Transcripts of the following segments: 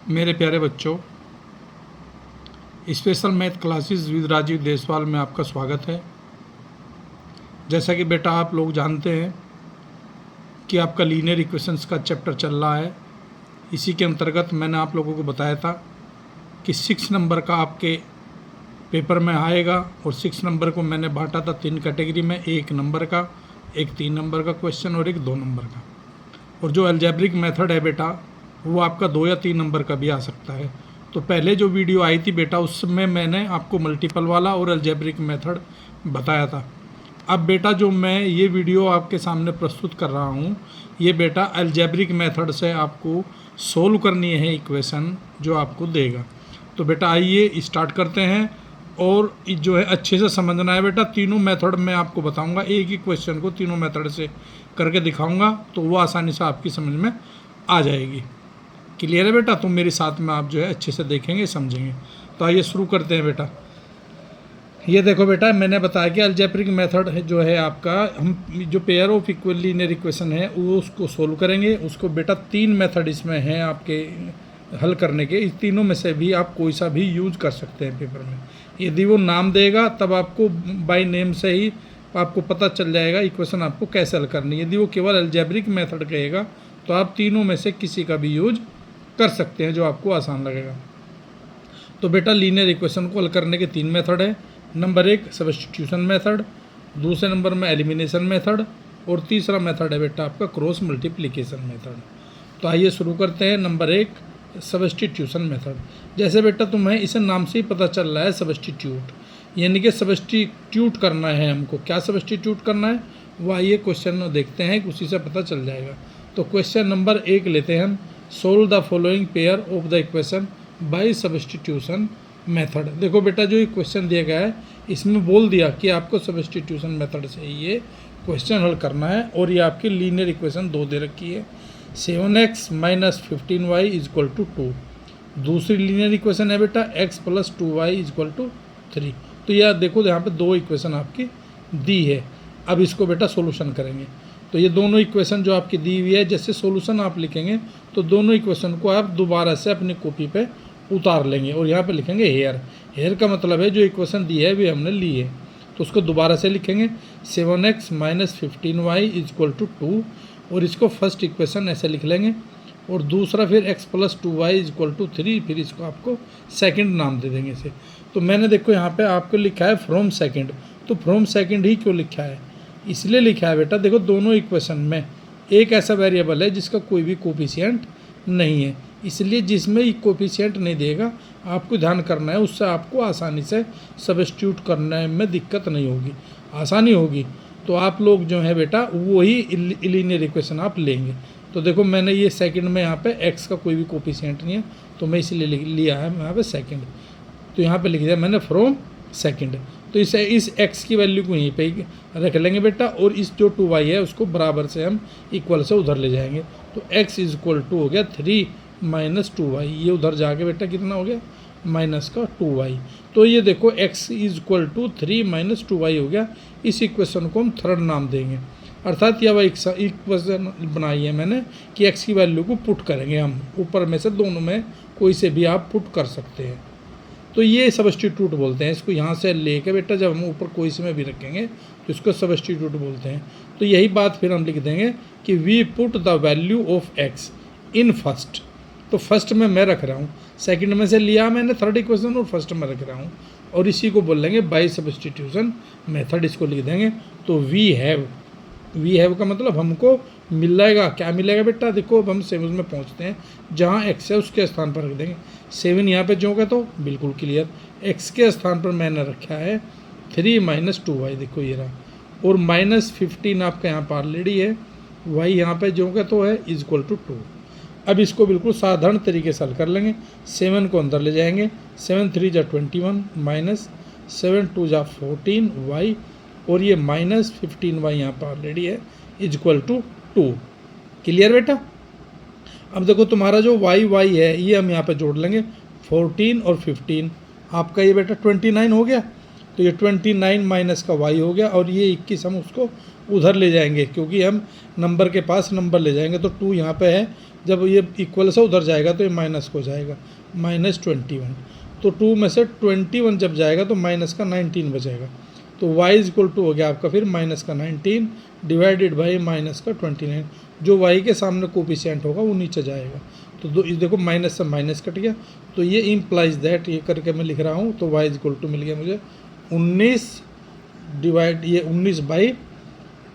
मेरे प्यारे बच्चों, special math classes with Rajeev Deswal में आपका स्वागत है। जैसा कि बेटा आप लोग जानते हैं कि आपका लीनियर इक्वेशंस का चैप्टर चल रहा है। इसी के अंतर्गत मैंने आप लोगों को बताया था कि 6 नंबर का आपके पेपर में आएगा और 6 नंबर को मैंने बांटा था 3 कैटेगरी में, 1 नंबर का, एक 3 नंबर का क्वेश्चन और एक 2 नंबर का। और जो अलजेब्रिक मेथड है बेटा, वो आपका 2 या 3 नंबर का भी आ सकता है। तो पहले जो वीडियो आई थी बेटा, उसमें मैंने आपको मल्टीपल वाला और अलजेब्रिक मेथड बताया था। अब बेटा जो मैं ये वीडियो आपके सामने प्रस्तुत कर रहा हूँ, ये बेटा अलजेब्रिक मेथड से आपको सोल्व करनी है इक्वेशन जो आपको देगा। तो बेटा आइए स्टार्ट करते हैं और जो है अच्छे से समझना है बेटा। तीनों मेथड मैं आपको बताऊंगा, एक ही क्वेश्चन को तीनों मेथड से करके दिखाऊंगा, तो वो आसानी से आपकी समझ में आ जाएगी। क्लियर है बेटा? तो मेरे साथ में आप जो है अच्छे से देखेंगे, समझेंगे। तो आइए शुरू करते हैं बेटा। ये देखो बेटा, मैंने बताया कि अलजेब्रिक मेथड जो है आपका, हम जो pair of equal linear equation है वो उसको सोल्व करेंगे। उसको बेटा 3 मेथड इसमें हैं आपके हल करने के। इस तीनों में से भी आप कोई सा भी यूज कर सकते हैं पेपर में। यदि वो नाम देगा तब आपको बाय नेम से ही आपको पता चल जाएगा इक्वेशन आपको कैसे हल करनी है। यदि वो केवल अलजेब्रिक मेथड कहेगा तो आप तीनों में से किसी का भी यूज कर सकते हैं जो आपको आसान लगेगा। तो बेटा लीनियर इक्वेशन को हल करने के 3 मेथड है। नंबर 1 सब्स्टिट्यूशन मेथड, दूसरे नंबर में एलिमिनेशन मेथड और तीसरा मेथड है बेटा आपका क्रॉस मल्टीप्लिकेशन मेथड। तो आइए शुरू करते हैं। Number 1 substitution method. जैसे बेटा तुम्हें इसे नाम से ही पता चल रहा है, सब्स्टिट्यूट, यानी कि सब्स्टिट्यूट करना है हमको। क्या सब्स्टिट्यूट करना है वह ये क्वेश्चन देखते हैं, उसी से पता चल जाएगा। तो क्वेश्चन नंबर 1 लेते हैं हम। Solve the following pair of the equation by substitution method. देखो बेटा, जो ये क्वेश्चन दिया गया है इसमें बोल दिया कि आपको सब्स्टिट्यूशन मेथड से ये क्वेश्चन हल करना है। और ये आपकी लीनियर इक्वेशन 2 दे रखी है, 7x - 15y = 2। दूसरी लीनियर इक्वेशन है बेटा x + 2y = 3। तो यह देखो, यहाँ पे 2 इक्वेशन आपकी दी है। अब इसको बेटा सोल्यूशन करेंगे। तो ये दोनों इक्वेशन जो आपकी दी हुई है, जैसे सोल्यूशन आप लिखेंगे तो दोनों इक्वेशन को आप दोबारा से अपनी कॉपी पे उतार लेंगे और यहाँ पे लिखेंगे हेयर। हेयर का मतलब है जो इक्वेशन दी है वे हमने ली है, तो उसको दोबारा से लिखेंगे 7x - 15y = 2। और इसको फर्स्ट इक्वेशन ऐसे लिख लेंगे और दूसरा फिर x + 2y = 3। फिर इसको आपको सेकंड नाम दे देंगे इसे। तो मैंने देखो यहाँ पे आपको लिखा है फ्रॉम सेकंड। तो फ्रॉम सेकंड ही क्यों लिखा है? इसलिए लिखा है बेटा, देखो दोनों इक्वेशन में एक ऐसा वेरिएबल है जिसका कोई भी कोफिशिएंट नहीं है, इसलिए जिसमें कोफिशिएंट नहीं देगा आपको ध्यान करना है, उससे आपको आसानी से सब्स्टिट्यूट करने में दिक्कत नहीं होगी, आसानी होगी। तो आप लोग जो है बेटा वही लीनियर इक्वेशन आप लेंगे। तो देखो मैंने ये सेकंड में यहाँ पे x का कोई भी कोफिशिएंट नहीं है, तो मैं इसलिए लिया है यहाँ पे सेकंड। तो यहाँ पे लिख दिया मैंने फ्रॉम सेकंड। तो इस x की वैल्यू को यहीं पे रख लेंगे बेटा, और इस जो 2y है उसको बराबर से हम इक्वल से उधर ले जाएंगे। तो x = हो गया 3 - 2y। ये उधर जाके बेटा कितना हो गया, -2y। तो ये देखो x = 3 - 2y हो गया। इस इक्वेशन को हम थर्ड नाम देंगे, अर्थात यह इक्वेशन बनाई है मैंने कि x की वैल्यू को पुट करेंगे हम। ऊपर में से दोनों में कोई से भी आप पुट कर सकते हैं। तो ये सब्स्टिट्यूट बोलते हैं इसको। यहाँ से लेके बेटा जब हम ऊपर कोई से में भी रखेंगे तो इसको सब्स्टिट्यूट बोलते हैं। तो यही बात फिर हम लिख देंगे कि we put the value of x in first. तो फर्स्ट में मैं रख रहा हूँ, सेकंड में से लिया मैंने थर्ड इक्वेशन और फर्स्ट में रख रहा हूँ, और इसी को बोल लेंगे बाय सब्स्टिट्यूशन मेथड। इसको लिख देंगे। तो वी हैव का मतलब हमको मिल जाएगा। क्या मिलेगा बेटा? देखो अब हम 7 में पहुंचते हैं, जहां x है उसके स्थान पर रख देंगे 7। यहाँ पे जो का तो बिल्कुल क्लियर, x के स्थान पर मैंने रखा है 3 - 2y। देखो ये रहा, और -15 आपका यहाँ पर ऑलरेडी है, y यहाँ पे जो का तो है = 2। अब इसको बिल्कुल साधारण तरीके से हल कर लेंगे। 7 को अंदर ले जाएंगे, 7 × 3 = 21 - 7 × 2 = 14y, और ये -15y यहाँ पर ऑलरेडी है = 2। क्लियर बेटा? अब देखो तुम्हारा जो y है ये हम यहाँ पे जोड़ लेंगे, 14 और 15 आपका ये बेटा 29 हो गया। तो ये 29 माइनस का y हो गया, और ये 21 हम उसको उधर ले जाएंगे क्योंकि हम नंबर के पास नंबर ले जाएंगे। तो 2 यहाँ पे है, जब ये इक्वल से उधर जाएगा तो ये माइनस को जाएगा, -21। तो 2 में से 21 जब जाएगा तो माइनस का 19 बचेगा। तो y इज इक्वल टू हो गया आपका फिर माइनस का 19 डिवाइडेड बाई माइनस का 29। जो y के सामने कोफिशिएंट होगा वो नीचे जाएगा। तो देखो माइनस से माइनस कट गया, तो ये इम्प्लाइज दैट, ये करके मैं लिख रहा हूँ। तो y इज इक्वल टू मिल गया मुझे 19 डिवाइड ये 19 बाई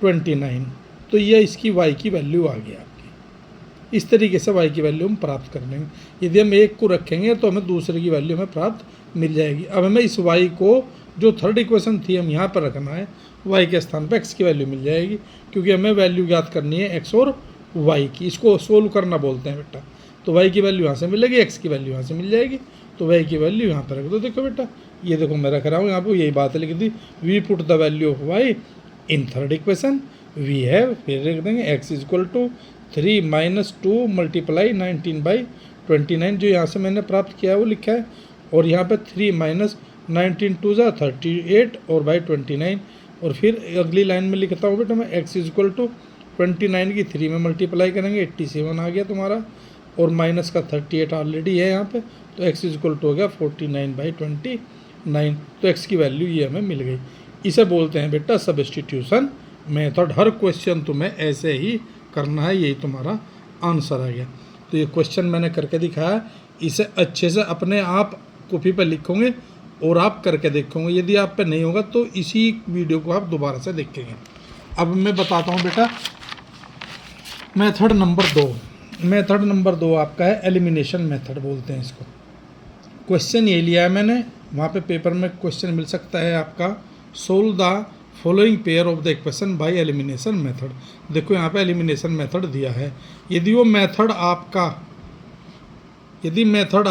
29। तो ये इसकी y की वैल्यू आ गई आपकी। इस तरीके से y की वैल्यू हम प्राप्त कर लेंगे। यदि हम एक को रखेंगे तो हमें दूसरे की वैल्यू हमें प्राप्त मिल जाएगी। अब हमें इस y को, जो थर्ड इक्वेशन थी, हम यहाँ पर रखना है, y के स्थान पर x की वैल्यू मिल जाएगी, क्योंकि हमें वैल्यू ज्ञात करनी है x और y की। इसको सोल्व करना बोलते हैं बेटा। तो y की वैल्यू यहाँ से मिलेगी, x की वैल्यू यहाँ से मिल जाएगी, तो y की वैल्यू यहाँ पर रख दो। देखो बेटा, ये देखो मैं रख रहा हूँ यहाँ पर, यही बात लिख दी, we put the value of y in third equation, we have, फिर लिख देंगे x is equal to 3 minus 2 multiply 19 by 29, जो यहाँ से मैंने प्राप्त किया है वो लिखा है। और यहाँ पे 3 माइनस 19 टू ज़ा 38 और बाई 29। और फिर अगली लाइन में लिखता हूँ बेटा मैं, x इज इक्वल टू 29 की 3 में मल्टीप्लाई करेंगे, 87 आ गया तुम्हारा, और माइनस का 38 ऑलरेडी है यहाँ पे, तो x इज इक्वल टू हो गया 49 बाई 29। तो x की वैल्यू ये हमें मिल गई। इसे बोलते हैं बेटा सब्स्टिट्यूशन मेथड। हर क्वेश्चन तुम्हें ऐसे ही करना है, यही तुम्हारा आंसर आ गया। तो ये क्वेश्चन मैंने करके दिखाया, इसे अच्छे से अपने आप कॉपी पर लिखोगे और आप करके देखोगे। यदि आप पे नहीं होगा तो इसी वीडियो को आप दोबारा से देखेंगे। अब मैं बताता हूँ बेटा मेथड नंबर 2। मेथड नंबर 2 आपका है एलिमिनेशन मेथड बोलते हैं इसको। क्वेश्चन ये लिया है मैंने, वहाँ पे पेपर में क्वेश्चन मिल सकता है आपका, solve the following pair of the equation by elimination method. देखो यहाँ पे एलिमिनेशन मेथड दिया है। यदि वो मेथड आपका, यदि मेथड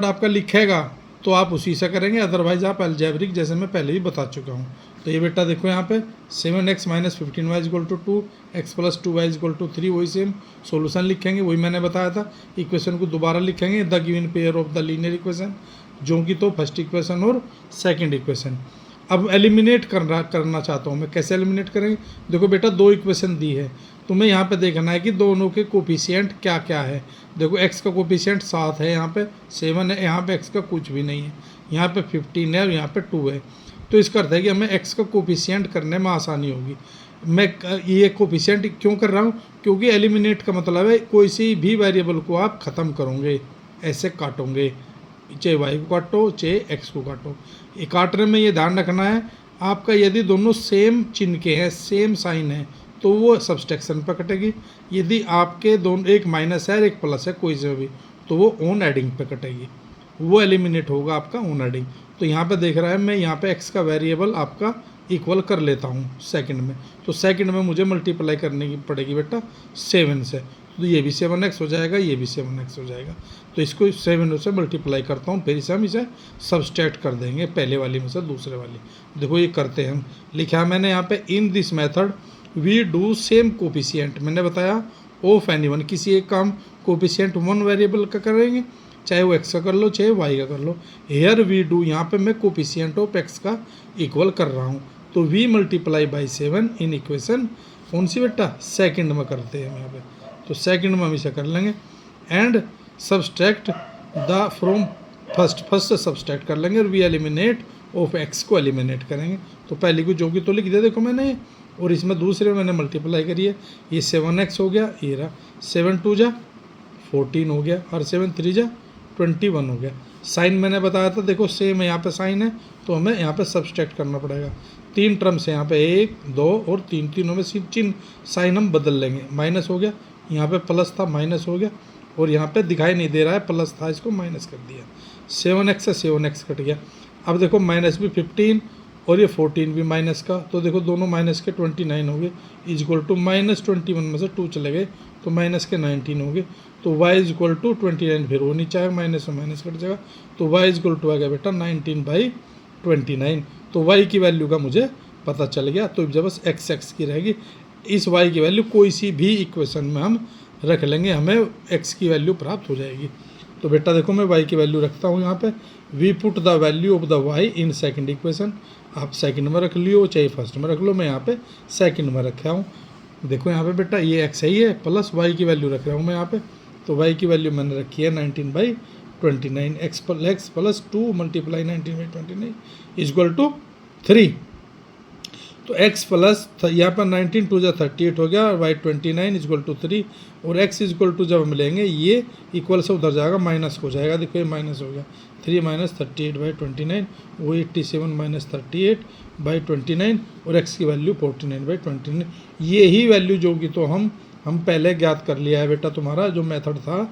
आपका लिखेगा तो आप उसी से करेंगे, अदरवाइज आप अलजेब्रिक, जैसे मैं पहले ही बता चुका हूँ। तो ये बेटा देखो यहाँ पे 7x minus 15y equal to 2, x plus 2y equal to 3, वही सेम सोल्यूशन लिखेंगे, वही मैंने बताया था। इक्वेशन को दोबारा लिखेंगे, the given pair of the linear equation, जो कि तो फर्स्ट इक्वेशन और सेकंड इक्वेशन। अब एलिमिनेट करना चाहता हूँ मैं, कैसे एलिमिनेट करेंगे? देखो बेटा 2 इक्वेशन दी है, तुम्हें यहाँ पे देखना है कि दोनों के कोफिशिएंट क्या क्या है। देखो x का कोफिशिएंट 7 है, यहाँ पे 7 है, यहाँ पे x का कुछ भी नहीं है, यहाँ पे 15 है और यहाँ पे 2 है। तो इसका अर्थ है कि हमें x का कोफिशिएंट करने में आसानी होगी। मैं ये कोफिशिएंट क्यों कर रहा हूँ? क्योंकि एलिमिनेट का मतलब है कोई सी भी वेरिएबल को आप ख़त्म करोगे, ऐसे काटोगे, चाहे y को काटो चाहे x को काटो। ये काटने में ये ध्यान रखना है आपका, यदि दोनों सेम चिन्ह के हैं, सेम साइन है, तो वो सब्सट्रैक्शन पर कटेगी। यदि आपके दोनों, एक माइनस है और एक प्लस है, कोई से भी, तो वो ऑन एडिंग पे कटेगी, वो एलिमिनेट होगा आपका ऑन एडिंग। तो यहाँ पे देख रहा है, मैं यहाँ पे x का वेरिएबल आपका इक्वल कर लेता हूँ सेकंड में। तो सेकंड में मुझे मल्टीप्लाई करने की पड़ेगी बेटा 7 से, तो ये भी 7x हो जाएगा, ये भी 7x हो जाएगा। तो इसको 7 से मल्टीप्लाई करता हूँ, फिर हम इसे सब्सट्रैक्ट कर देंगे पहले वाली में से दूसरे वाली। देखो ये करते हैं हम, लिखा है मैंने यहाँ पे, in this method we do same coefficient. मैंने बताया ऑफ एनीवन, किसी एक काम कोफिशिएंट 1 वेरिएबल का करेंगे, चाहे वो x का कर लो चाहे y का कर लो। हेयर वी डू, यहाँ पे मैं कोफिशिएंट ऑफ x का इक्वल कर रहा हूँ, तो v multiply by 7 in equation कौन सी बेटा? सेकंड में करते हैं यहाँ पे, तो सेकंड में हम इसे कर लेंगे। And subtract the from first से सब्सट्रैक्ट कर लेंगे, और वी एलिमिनेट ऑफ x को एलिमिनेट करेंगे। तो पहली को जो कि तो लिख दिया देखो मैंने, और इसमें दूसरे में मैंने मल्टीप्लाई करी है, ये 7x हो गया, ये रहा 7 2 जा 14 हो गया, और 7 3 जा 21 हो गया। साइन मैंने बताया था, देखो सेम है, यहाँ पे साइन है, तो हमें यहाँ पे सब्सट्रैक्ट करना पड़ेगा। 3 टर्म्स है यहाँ पे, 1 2 और 3, तीनों में चिन्ह साइन हम बदल लेंगे। माइनस हो गया, यहाँ पे प्लस था माइनस हो गया, और यहाँ पे दिखाई नहीं दे रहा है प्लस था, इसको माइनस कर दिया। 7x से 7x कट गया। अब देखो माइनस भी 15 और ये 14 भी माइनस का, तो देखो दोनों माइनस के 29 हो गए, इज इक्वल टू -21 में से 2 चले गए तो माइनस के 19 हो गए। तो y इज इक्वल टू 29, फिर वो नीचे आएगा, माइनस से माइनस कट जाएगा, तो y इज इक्वल टू आ गया बेटा 19/29। तो y की वैल्यू का मुझे पता चल गया। तो जब बस x की रहेगी, इस y की वैल्यू कोई सी भी इक्वेशन में हम रख लेंगे, हमें x की वैल्यू प्राप्त हो जाएगी। तो बेटा देखो मैं y की वैल्यू रखता हूँ यहाँ पे, we put the value of the y in second equation. आप सेकंड में रख लियो चाहे फर्स्ट में रख लो, मैं यहाँ पे सेकंड में रखा हूँ। देखो यहाँ पे बेटा ये एक्स है ही है, प्लस वाई की वैल्यू रख रहा हूँ मैं यहाँ पे, तो वाई की वैल्यू मैंने रखी है 19/29, x plus 2 multiply 19/29 is equal to 3। तो x प्लस यहाँ पर 19 2 38 हो गया, और वाई 29 इजक्वल टू 3, और x इजक्वल टू जब हम लेंगे ये इक्वल से उधर जाएगा, माइनस हो जाएगा, देखो ये माइनस हो गया, 3 माइनस 38/29 वो 87 माइनस 38/29, और x की वैल्यू 49/29। ये ही वैल्यू जो कि तो हम पहले ज्ञात कर लिया है बेटा, तुम्हारा जो मेथड था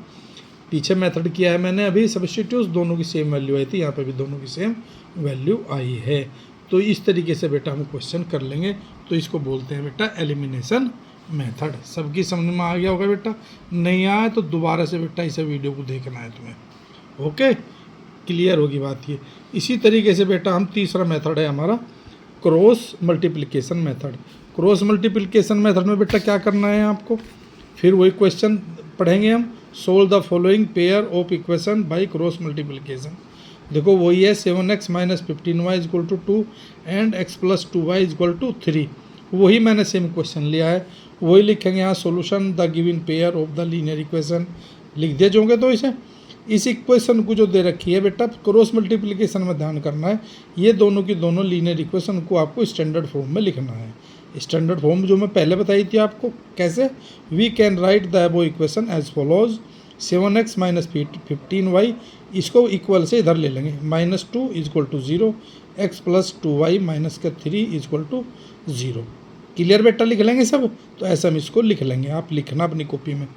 पीछे मेथड किया है मैंने अभी सब्स्टिट्यूट, दोनों की सेम वैल्यू आई थी, यहाँ पे भी दोनों की सेम वैल्यू आई है। तो इस तरीके से बेटा हम क्वेश्चन कर लेंगे, तो इसको बोलते हैं बेटा एलिमिनेशन मेथड। सबकी समझ में आ गया होगा बेटा, नहीं आया तो दोबारा से बेटा इसे वीडियो को देखना है तुम्हें, ओके, क्लियर होगी बात ये। इसी तरीके से बेटा हम तीसरा मेथड है हमारा cross multiplication method. Cross multiplication method में बेटा क्या करना है आपको, फिर वही क्वेश्चन पढ़ेंगे हम, solve the following pair of equation by cross multiplication. देखो वही है 7x minus 15y is equal to 2 and x plus 2y is equal to 3, वही मैंने सेम क्वेश्चन लिया है, वही लिखेंगे यहाँ solution the given pair of the linear equation, लिख दिए जोगे। तो इस इक्वेशन को जो दे रखी है बेटा क्रॉस मल्टीप्लिकेशन में ध्यान करना है, ये दोनों की दोनों लीनियर इक्वेशन को आपको स्टैंडर्ड फॉर्म में लिखना है। स्टैंडर्ड फॉर्म जो मैं पहले बताई थी आपको कैसे, we can write the above equation as follows 7x minus 15y, इसको इक्वल से इधर ले लेंगे, -2 is equal to 0, x plus 2y minus का 3 इजक्वल टू 0। क्लियर बेटा, लिख लेंगे सब, तो ऐसा हम इसको लिख लेंगे, आप लिखना अपनी कॉपी में।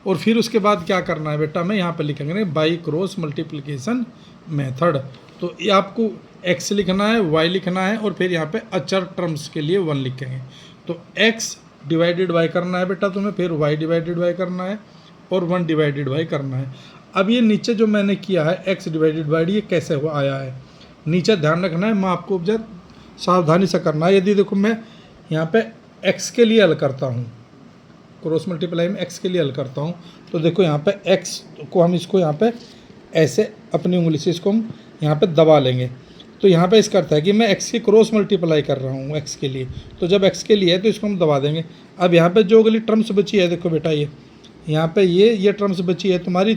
और फिर उसके बाद क्या करना है बेटा, मैं यहाँ पे लिखेंगे बाई क्रॉस मल्टीप्लिकेशन मेथड। तो ये आपको x लिखना है, y लिखना है, और फिर यहाँ पे अचर टर्म्स के लिए 1 लिखेंगे। तो x डिवाइडेड y करना है बेटा तुम्हें, फिर y डिवाइडेड y करना है, और 1 डिवाइडेड y करना है। अब ये नीचे जो मैंने किया है x डिवाइडेड y, ये कैसे हुआ आया है, नीचे ध्यान रखना है, मैं आपको जब सावधानी से करना है। यदि देखो मैं यहाँ पे x के लिए हल करता हूँ, क्रॉस मल्टीप्लाई में x के लिए हल करता हूँ, तो देखो यहाँ पे x को हम इसको यहाँ पे ऐसे अपनी उंगली से इसको हम यहाँ पे दबा लेंगे। तो यहाँ पे इसका अर्थ है कि मैं x की क्रॉस मल्टीप्लाई कर रहा हूँ x के लिए, तो जब x के लिए है तो इसको हम दबा देंगे। अब यहाँ पे जो अगली टर्म्स बची है देखो बेटा, ये यहाँ पे ये टर्म्स बची है तुम्हारी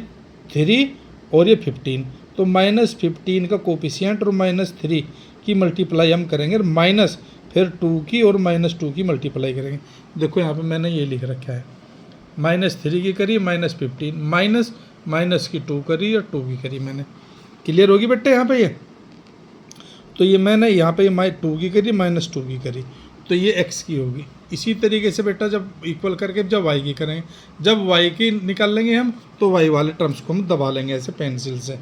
3 और ये 15, तो -15 का कोफिशिएंट और -3 की मल्टीप्लाई हम करेंगे, माइनस फिर 2 की और -2 की मल्टीप्लाई करेंगे। देखो यहाँ पे मैंने ये लिख रखा है, -3 की करी, -15, माइनस की 2 करी और 2 की करी मैंने। क्लियर होगी बेटे यहाँ पे ये, तो ये मैंने यहाँ पे 2 की करी, -2 की करी, तो ये x की होगी। इसी तरीके से बेटा जब इक्वल करके जब y की करेंगे, जब y की निकाल लेंगे हम, तो y वाले टर्म्स को हम दबा लेंगे ऐसे पेंसिल से,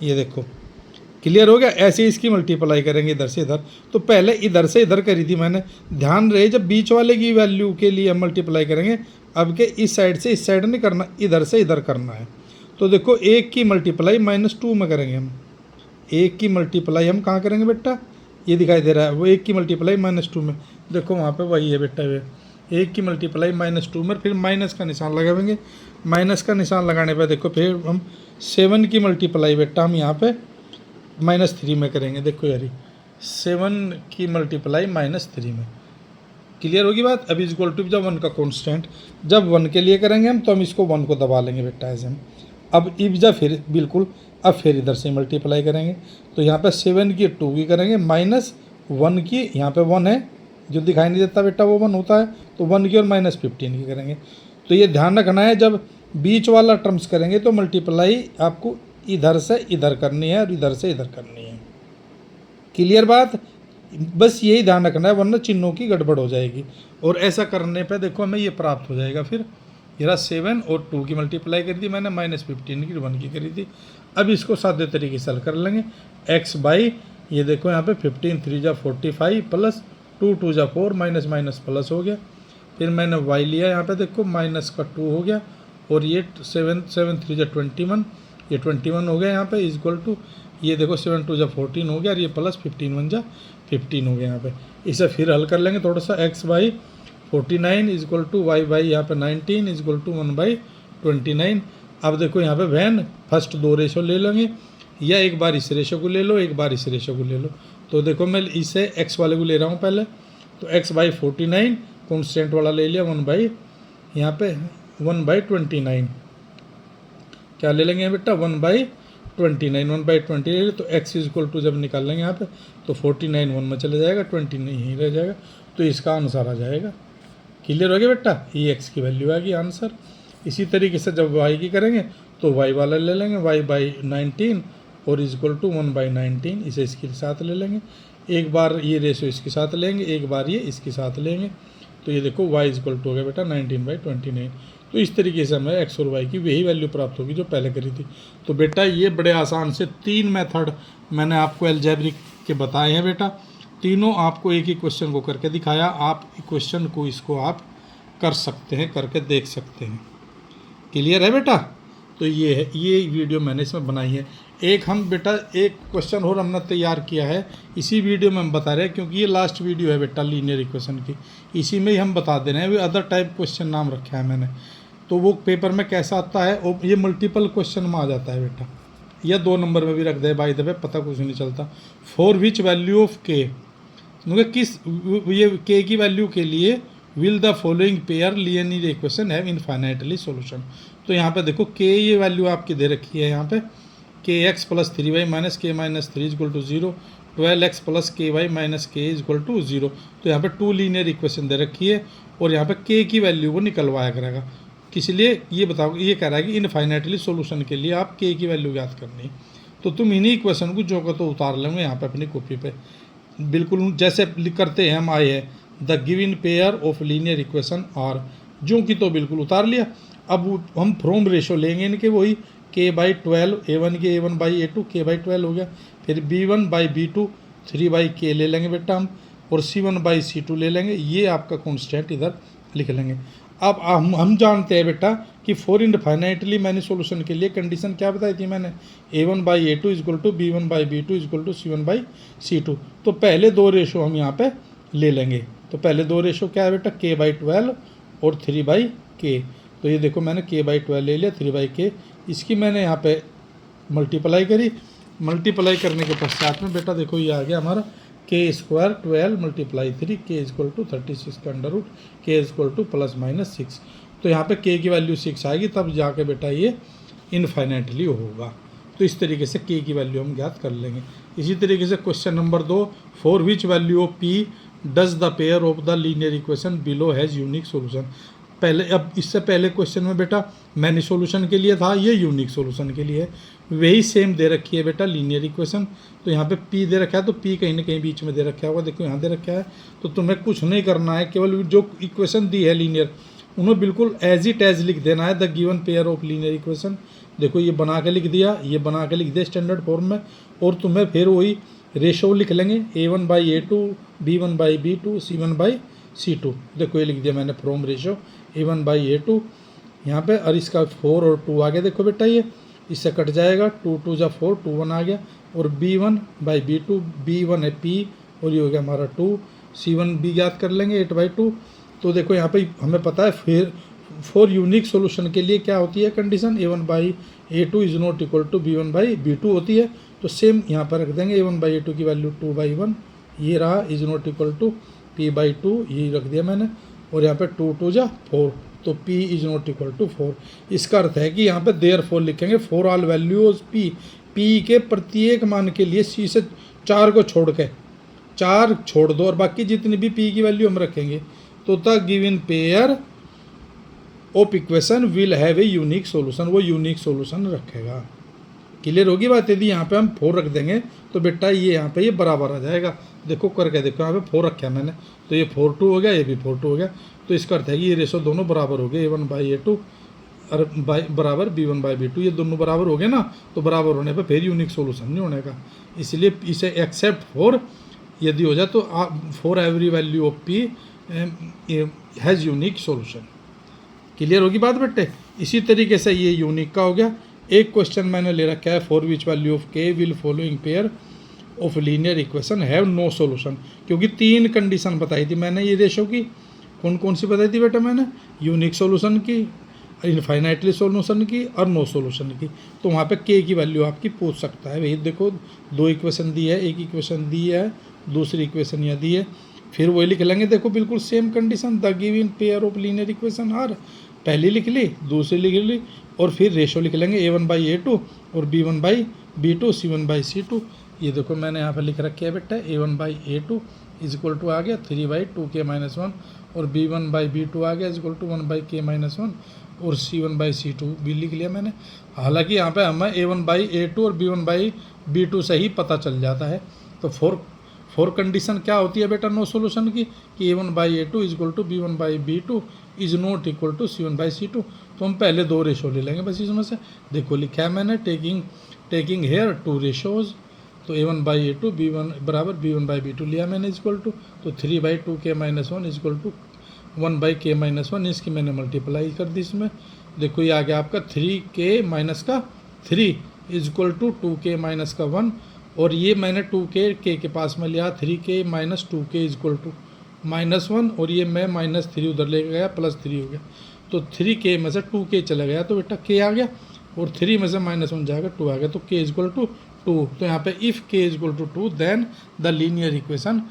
ये देखो क्लियर हो गया। ऐसे इसकी मल्टीप्लाई करेंगे इधर से इधर, तो पहले इधर से इधर करी थी मैंने, ध्यान रहे जब बीच वाले की वैल्यू के लिए हम मल्टीप्लाई करेंगे, अब के इस साइड से इस साइड नहीं करना, इधर से इधर करना है। तो देखो 1 की मल्टीप्लाई -2 में करेंगे हम, 1 की मल्टीप्लाई हम कहाँ करेंगे बेटा, ये दिखाई दे रहा है, वो 1 की मल्टीप्लाई -2 में, देखो वहाँ पे वही है बेटा, वे 1 की मल्टीप्लाई -2 में, फिर माइनस का निशान लगाएंगे, माइनस का निशान लगाने पे देखो फिर हम 7 की मल्टीप्लाई बेटा हम यहाँ पे -3 में करेंगे। देखो यारी 7 की मल्टीप्लाई -3 में, क्लियर होगी बात। अभी इक्वल टू जब 1 का कॉन्स्टेंट, जब 1 के लिए करेंगे हम, तो हम इसको 1 को दबा लेंगे बेटा ऐसे हम। अब इब्जा फिर बिल्कुल, अब फिर इधर से मल्टीप्लाई करेंगे, तो यहाँ पे 7 की 2 की करेंगे, -1 की, यहाँ पे 1 है जो दिखाई नहीं देता बेटा वो 1 होता है, तो 1 की और -15 की करेंगे। तो ये ध्यान रखना है, जब बीच वाला टर्म्स करेंगे तो मल्टीप्लाई आपको इधर से इधर करनी है और इधर से इधर करनी है। क्लियर बात, बस यही ध्यान रखना है, वरना चिन्हों की गड़बड़ हो जाएगी। और ऐसा करने पे देखो हमें ये प्राप्त हो जाएगा। फिर ये 7 और 2 की मल्टीप्लाई करी थी मैंने, -15 की 1 की करी थी। अब इसको सादे तरीके से हल कर लेंगे, x बाई ये देखो यहाँ पे 15 3 जा 45 प्लस 2 2 जा 4 माइनस माइनस प्लस हो गया। फिर मैंने y लिया यहाँ पे देखो, माइनस का 2 हो गया, और ये 7 7 3 जा 21, ये 21 हो गया यहाँ पे, इक्वल टू ये देखो 7 2 जा 14 हो गया, और ये प्लस 15 1 जा 15 हो गया यहाँ पे। इसे फिर हल कर लेंगे थोड़ा सा, x by 49 equal to y by यहाँ पे 19 इक्वल टू 1/29। अब देखो यहाँ पे वैन फर्स्ट 2 रेशो ले लेंगे, या एक बार इस रेशो को ले लो, एक बार इस रेशो को ले लो। तो देखो मैं इसे x वाले को ले रहा हूँ पहले, तो x बाई 49 कॉन्स्टेंट वाला ले लिया 1 यहाँ पे 1/29, क्या ले लेंगे बेटा 1/29, 1/20 ले तो x इक्वल टू जब निकाल लेंगे यहाँ पे तो 49 1 में चले जाएगा, 20 नहीं रह जाएगा, तो इसका आंसर आ जाएगा। क्लियर हो गया बेटा, ये x की वैल्यू आएगी आंसर। इसी तरीके से जब y की करेंगे तो y वाला ले लेंगे y/19 और इक्वल टू 1/19, इसे इसके साथ ले लेंगे, एक बार ये रेशो इसके साथ लेंगे, एक बार ये इसके साथ लेंगे, तो ये देखो y इक्वल टू हो गया बेटा 19/29। तो इस तरीके से हमें x और y की वही वैल्यू प्राप्त होगी जो पहले करी थी। तो बेटा ये बड़े आसान से 3 मेथड मैंने आपको अलजेब्रिक के बताए हैं बेटा, तीनों आपको एक ही क्वेश्चन को करके दिखाया। आप क्वेश्चन को इसको आप कर सकते हैं, करके देख सकते हैं। क्लियर है बेटा? तो ये है, ये वीडियो मैंने इसमें बनाई है। एक हम बेटा एक क्वेश्चन और हमने तैयार किया है, इसी वीडियो में हम बता रहे हैं, क्योंकि ये लास्ट वीडियो है बेटा लीनियर इक्वेशन की, इसी में ही हम बता दे रहे हैं। अदर टाइप क्वेश्चन नाम रखा है मैंने, तो वो पेपर में कैसा आता है, और ये मल्टीपल क्वेश्चन में आ जाता है बेटा, या 2 नंबर में भी रख दे बाय द वे, पता कुछ नहीं चलता। फॉर विच वैल्यू ऑफ के, किस ये के की वैल्यू के लिए will the following pair linear equation have infinitely solution. तो यहाँ पे देखो के ये वैल्यू आपकी दे रखी है, यहाँ पे k x plus 3y minus k minus 3 equal to 0, 12x plus k y minus k equal to 0। तो यहाँ पे 2 लीनियर इक्वेशन दे रखी है, और यहाँ पे के की वैल्यू को निकलवाया करेगा। किस लिए ये बताओ, ये कह रहा है कि इनफाइनाइटली सॉल्यूशन के लिए आप के की वैल्यू याद करनी है। तो तुम इन्हीं इक्वेशन को जो का तो उतार लेंगे यहाँ पे अपनी कॉपी पे, बिल्कुल जैसे करते हैं हम आए हैं, the given pair of linear equation are, जो कि तो बिल्कुल उतार लिया। अब हम फ्रॉम रेशो लेंगे इनके, वही k/12 a1 के a1/a2 k/12 हो गया, फिर b1/b2 3/k ले लेंगे बेटा हम, और c1/c2 ले लेंगे, ये आपका कॉन्स्टेंट इधर लिख लेंगे। अब हम जानते हैं बेटा कि फॉर इनफाइनाइटली मैंने सॉल्यूशन के लिए कंडीशन क्या बताई थी मैंने, a1/a2 equal to b1/b2 equal to c1/c2। तो पहले 2 रेशो हम यहाँ पे ले लेंगे। तो पहले 2 रेशो क्या है बेटा, k/12 और 3/k। तो ये देखो मैंने k/12 ले लिया, 3/k, इसकी मैंने यहाँ पे मल्टीप्लाई करी, मल्टीप्लाई करने के पश्चात में बेटा देखो ये आ गया हमारा k² 12 multiply 3 k equal to 36 का under root k equal to +/6। तो यहाँ पे k की वैल्यू 6 आएगी, तब जाके बेटा ये इनफाइनाइटली होगा। तो इस तरीके से k की वैल्यू हम ज्ञात कर लेंगे। इसी तरीके से question number 2, for which value of p does the pair of the linear equation below has unique solution. पहले, अब इससे पहले क्वेश्चन में बेटा मैनी सॉल्यूशन के लिए था, ये यूनिक सॉल्यूशन के लिए वही सेम दे रखी है बेटा लीनियर इक्वेशन। तो यहाँ पे p दे रखा है, तो p कहीं ना कहीं बीच में दे रखा होगा, देखो यहाँ दे रखा है। तो तुम्हें कुछ नहीं करना है, केवल जो इक्वेशन दी है लीनियर, उन्हें बिल्कुल एज इट एज लिख देना है, the given pair of linear equation. देखो ये बना के लिख दिया, ये बना के लिख दिया स्टैंडर्ड फॉर्म में, और तुम्हें फिर वही रेशो लिख लेंगे, a1/a2 b1/b2 c1/c2। देखो ये लिख दिया मैंने फ्रॉम रेशो a1/a2 यहाँ पे, और इसका 4 और 2 आ गया। देखो बेटा ये इससे कट जाएगा, 2 2 जा 4, 2 1 आ गया, और b1/b2, b1 है p, और ये हो गया हमारा 2, c1 b याद कर लेंगे 8/2। तो देखो यहाँ पे हमें पता है फिर फॉर यूनिक सॉल्यूशन के लिए क्या होती है condition, a1/a2 is not equal to b1/b2 होती है। तो सेम यहाँ पर रख देंगे, a1/a2 की वैल्यू 2/1 ये रहा, is not equal to p/2 ये रख दिया मैंने, और यहाँ पे 2 2 जा 4, तो p is not equal to 4। इसका अर्थ है कि यहाँ पे देयर फोर लिखेंगे, फॉर ऑल वैल्यूज p के प्रत्येक मान के लिए c से 4 को छोड़ के 4 छोड़ दो, और बाकी जितनी भी p की वैल्यू हम रखेंगे, तो the given pair of equation will have a unique solution, वो यूनिक सॉल्यूशन रखेगा। क्लियर होगी बात? यदि यहाँ पे हम 4 रख देंगे तो बेटा ये यहाँ पे ये बराबर आ जाएगा। देखो करके देखो, यहाँ पे 4 रखा है मैंने, तो ये 4 2 हो गया, ये भी 4 2 हो गया। तो इसका अर्थ है कि ये रेशो दोनों बराबर हो गए, a1/a2 और बराबर b1/b2, ये दोनों बराबर हो गए ना। तो बराबर होने पे फिर यूनिक सॉल्यूशन नहीं होने का, इसलिए इसे एक्सेप्ट 4 यदि हो जाए तो for every value of p has unique solution. Clear होगी बात बेटे? इसी तरीके से ये यूनिक का हो गया। एक क्वेश्चन मैंने ले रखा है, for which value of k will following pair of linear equation have no solution, क्योंकि 3 कंडीशन बताई थी मैंने ये रेशो की। कौन कौन सी बताई थी बेटा मैंने? यूनिक सॉल्यूशन की, इनफाइनाइटली सॉल्यूशन की, और नो सॉल्यूशन की। तो वहाँ पे k की वैल्यू आपकी पूछ सकता है। वही देखो 2 इक्वेशन दी है, एक इक्वेशन दी है, दूसरी इक्वेशन यहाँ दी है, फिर वही लिख लेंगे, देखो बिल्कुल same condition, the given pair of linear equation are, पहली लिख ली, दूसरी लिख ली, और फिर रेशो लिख लेंगे A1/A2 और B1/B2 C1/C2। ये देखो मैंने यहाँ पर लिख रखे है बेटा, A1/A2 इज इक्वल टू आ गया 3/2k-1 और B1/B2 आ गया इज इक्वल टू 1/k-1 और C1/C2 भी लिख लिया मैंने। हालांकि यहाँ पे हमें A1/A2 और B1/B2 से ही पता चल जाता है। तो फोर कंडीशन क्या होती है बेटा नो सोल्यूशन की, कि A1/A2 is equal to B1/B2 is not equal to C1/C2। तो हम पहले दो रेशो ले लेंगे बस इसमें से। देखो लिखा है मैंने, टेकिंग हेयर टू रेशोज, तो A1/A2 B1/B2 लिया मैंने इज इक्वल टू, तो 3/2k-1 is equal to 1/k-1, इसकी मैंने मल्टीप्लाई कर दी इसमें। देखो ये आ गया आपका 3k-3 is equal to 2k-1, और ये मैंने 2k के पास में लिया, 3k-2k इज इक्वल टू -1, और ये मैं -3 उधर ले गया, +3 हो गया। तो 3k में से 2k चला गया तो बेटा k आ गया, और 3 में से -1 जाएगा 2 आ गया, तो k इज इक्वल टू 2। तो यहाँ पे if k is equal to 2 then the linear equation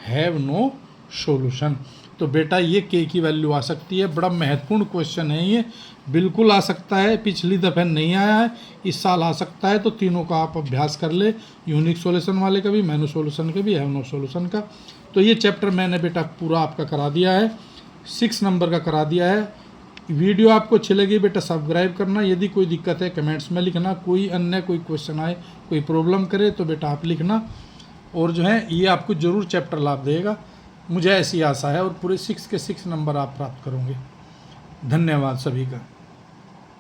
have no solution. तो बेटा ये k की वैल्यू आ सकती है, बड़ा महत्वपूर्ण क्वेश्चन है ये, बिल्कुल आ सकता है, पिछली दफ़े नहीं आया है, इस साल आ सकता है। तो तीनों का आप अभ्यास कर ले, यूनिक सॉल्यूशन वाले का भी, मैनो सॉल्यूशन का भी, हैव नो सॉल्यूशन का। तो ये चैप्टर मैंने बेटा पूरा आपका करा दिया है, 6 नंबर का करा दिया है। वीडियो आपको अच्छी लगी बेटा सब्सक्राइब करना, यदि कोई दिक्कत है कमेंट्स में लिखना, कोई अन्य कोई क्वेश्चन आए, कोई प्रॉब्लम करे तो बेटा आप लिखना, और जो है ये आपको ज़रूर चैप्टर लाभ देगा, मुझे ऐसी आशा है, और पूरे 6 के 6 नंबर आप प्राप्त करोगे। धन्यवाद सभी का।